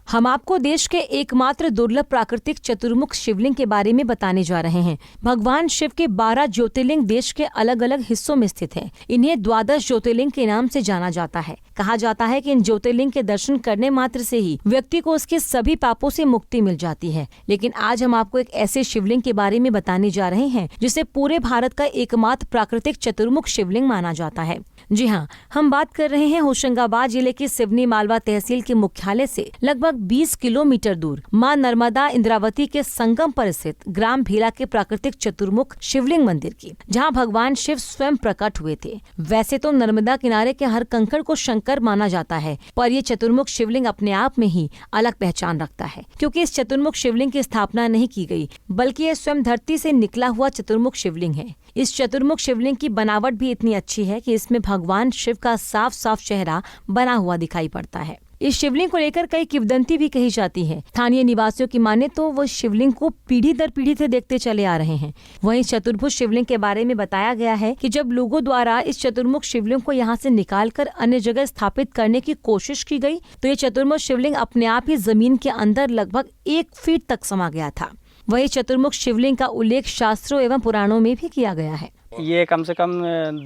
हम आपको देश के एकमात्र दुर्लभ प्राकृतिक चतुर्मुख शिवलिंग के बारे में बताने जा रहे हैं। भगवान शिव के 12 ज्योतिर्लिंग देश के अलग अलग हिस्सों में स्थित हैं। इन्हें द्वादश ज्योतिर्लिंग के नाम से जाना जाता है। कहा जाता है कि इन ज्योतिर्लिंग के दर्शन करने मात्र से ही व्यक्ति को उसके सभी पापों से मुक्ति मिल जाती है। लेकिन आज हम आपको एक ऐसे शिवलिंग के बारे में बताने जा रहे हैं जिसे पूरे भारत का एकमात्र प्राकृतिक चतुर्मुख शिवलिंग माना जाता है। जी हाँ, हम बात कर रहे हैं होशंगाबाद जिले की सिवनी मालवा तहसील के मुख्यालय से लगभग 20 किलोमीटर दूर मां नर्मदा इंद्रावती के संगम पर स्थित ग्राम भेला के प्राकृतिक चतुर्मुख शिवलिंग मंदिर की, जहां भगवान शिव स्वयं प्रकट हुए थे। वैसे तो नर्मदा किनारे के हर कंकड़ को शंकर माना जाता है, पर ये चतुर्मुख शिवलिंग अपने आप में ही अलग पहचान रखता है, क्योंकि इस चतुर्मुख शिवलिंग की स्थापना नहीं की गई, बल्कि ये स्वयं धरती से निकला हुआ चतुर्मुख शिवलिंग है। इस चतुर्मुख शिवलिंग की बनावट भी इतनी अच्छी है कि इसमें भगवान शिव का साफ साफ चेहरा बना हुआ दिखाई पड़ता है। इस शिवलिंग को लेकर कई किंवदंती भी कही जाती है। स्थानीय निवासियों की माने तो वो शिवलिंग को पीढ़ी दर पीढ़ी से देखते चले आ रहे हैं। वहीं चतुर्भुज शिवलिंग के बारे में बताया गया है कि जब लोगों द्वारा इस चतुर्मुख शिवलिंग को यहाँ से निकालकर अन्य जगह स्थापित करने की कोशिश की गई, तो ये चतुर्मुख शिवलिंग अपने आप ही जमीन के अंदर लगभग 1 फीट तक समा गया था। वही चतुर्मुख शिवलिंग का उल्लेख शास्त्रों एवं पुराणों में भी किया गया है। ये कम से कम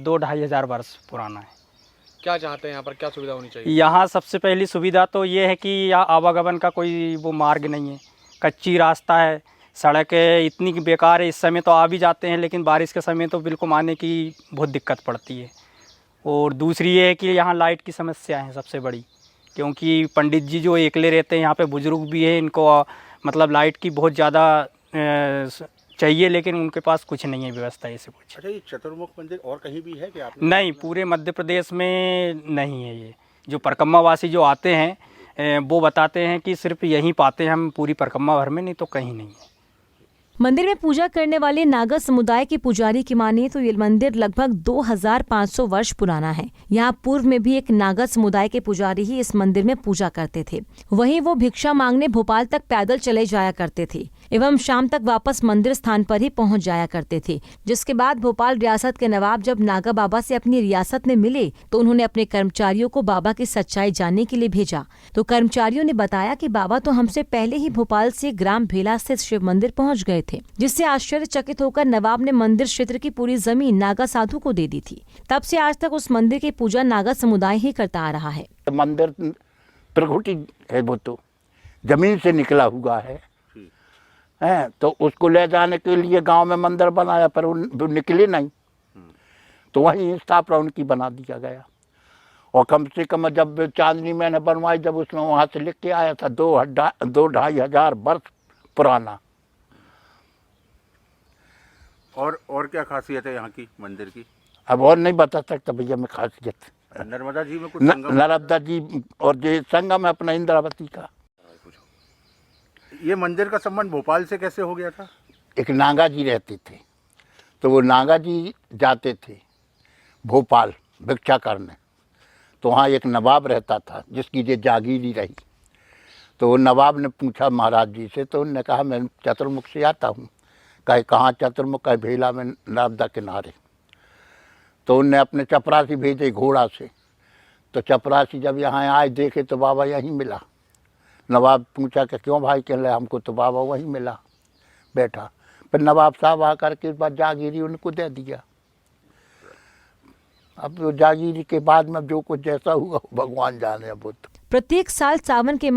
2-2.5 हजार वर्ष पुराना है। क्या चाहते हैं यहाँ पर, क्या सुविधा होनी चाहिए? यहाँ सबसे पहली सुविधा तो ये है कि यहाँ आवागमन का कोई वो मार्ग नहीं है, कच्ची रास्ता है, सड़क इतनी बेकार है। इस समय तो आ भी जाते हैं, लेकिन बारिश के समय तो बिल्कुल आने की बहुत दिक्कत पड़ती है। और दूसरी ये है कि यहाँ लाइट की समस्या है सबसे बड़ी, क्योंकि पंडित जी जो एकले रहते हैं यहाँ पे, बुजुर्ग भी है, इनको मतलब लाइट की बहुत ज़्यादा चाहिए, लेकिन उनके पास कुछ नहीं है व्यवस्था ऐसे कुछ। अच्छा, ये चतुर्मुख मंदिर और कहीं भी है कि आपने? नहीं, पूरे मध्य प्रदेश में नहीं है। ये जो परिक्रमा-वासी जो आते हैं वो बताते हैं कि सिर्फ यहीं पाते हैं हम, पूरी परिक्रमा भर में, नहीं तो कहीं नहीं है। मंदिर में पूजा करने वाले नागा समुदाय के पुजारी की माने तो ये मंदिर लगभग 2500 वर्ष पुराना है। यहाँ पूर्व में भी एक नागा समुदाय के पुजारी ही इस मंदिर में पूजा करते थे। वहीं वो भिक्षा मांगने भोपाल तक पैदल चले जाया करते थे एवं शाम तक वापस मंदिर स्थान पर ही पहुँच जाया करते थे। जिसके बाद भोपाल रियासत के नवाब जब नागा बाबा से अपनी रियासत में मिले तो उन्होंने अपने कर्मचारियों को बाबा की सच्चाई जानने के लिए भेजा। तो कर्मचारियों ने बताया कि बाबा तो हमसे पहले ही भोपाल से ग्राम भेला स्थित शिव मंदिर पहुँच गए थे, जिससे आश्चर्यचकित होकर नवाब ने मंदिर क्षेत्र की पूरी जमीन नागा साधु को दे दी थी। तब से आज तक उस मंदिर की पूजा नागा समुदाय ही करता आ रहा है। मंदिर प्रकृति है, वो तो जमीन से निकला हुआ है, तो उसको ले जाने के लिए गांव में मंदिर बनाया, पर वो निकले नहीं, तो वहीं स्थापना उनकी बना दिया गया। और कम से कम जब चांदनी मैंने बनवाई, जब उसमें वहाँ से लिख के आया था 2-2.5 हजार वर्ष पुराना। और क्या खासियत है यहाँ की मंदिर की? अब और नहीं बता सकता भैया मैं खासियत। नर्मदा जी में कुछ संगम? नर्मदा जी और जो संगम है अपना इंद्रावती का। ये मंदिर का संबंध भोपाल से कैसे हो गया था? एक नागा जी रहते थे, तो वो नागा जी जाते थे भोपाल भिक्षा करने, तो वहाँ एक नवाब रहता था जिसकी ये जागीरी रही। तो वो नवाब ने पूछा महाराज जी से, तो उन्होंने कहा मैं चतुर्मुख से आता हूँ। कहे कहाँ चतुर्मुख? कहे भेला में नर्मदा किनारे। तो उनने अपने चपरासी भेजे घोड़ा से, तो चपरासी जब यहाँ आए देखे तो बाबा यहीं मिला। नवाब पूछा कि क्यों भाई? कह रहे हमको तो बाबा वहीं मिला बैठा। फिर नवाब साहब आकर के इस बार जागीरी उनको दे दिया। अब वो जागीरी के बाद में जो कुछ जैसा हुआ भगवान जाने। अब प्रत्येक साल सावन के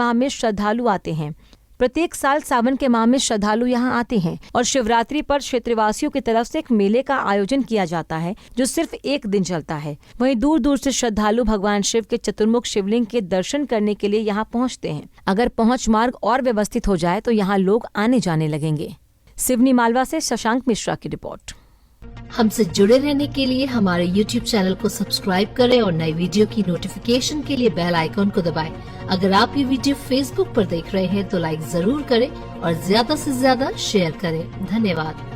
माह में श्रद्धालु यहाँ आते हैं और शिवरात्रि पर क्षेत्रवासियों की तरफ से एक मेले का आयोजन किया जाता है, जो सिर्फ 1 दिन चलता है। वहीं दूर दूर से श्रद्धालु भगवान शिव के चतुर्मुख शिवलिंग के दर्शन करने के लिए यहाँ पहुँचते हैं। अगर पहुँच मार्ग और व्यवस्थित हो जाए तो यहाँ लोग आने जाने लगेंगे। सिवनी मालवा से शशांक मिश्रा की रिपोर्ट। हमसे जुड़े रहने के लिए हमारे YouTube चैनल को सब्सक्राइब करें और नई वीडियो की नोटिफिकेशन के लिए बेल आइकॉन को दबाएं। अगर आप ये वीडियो Facebook पर देख रहे हैं तो लाइक जरूर करें और ज्यादा से ज्यादा शेयर करें। धन्यवाद।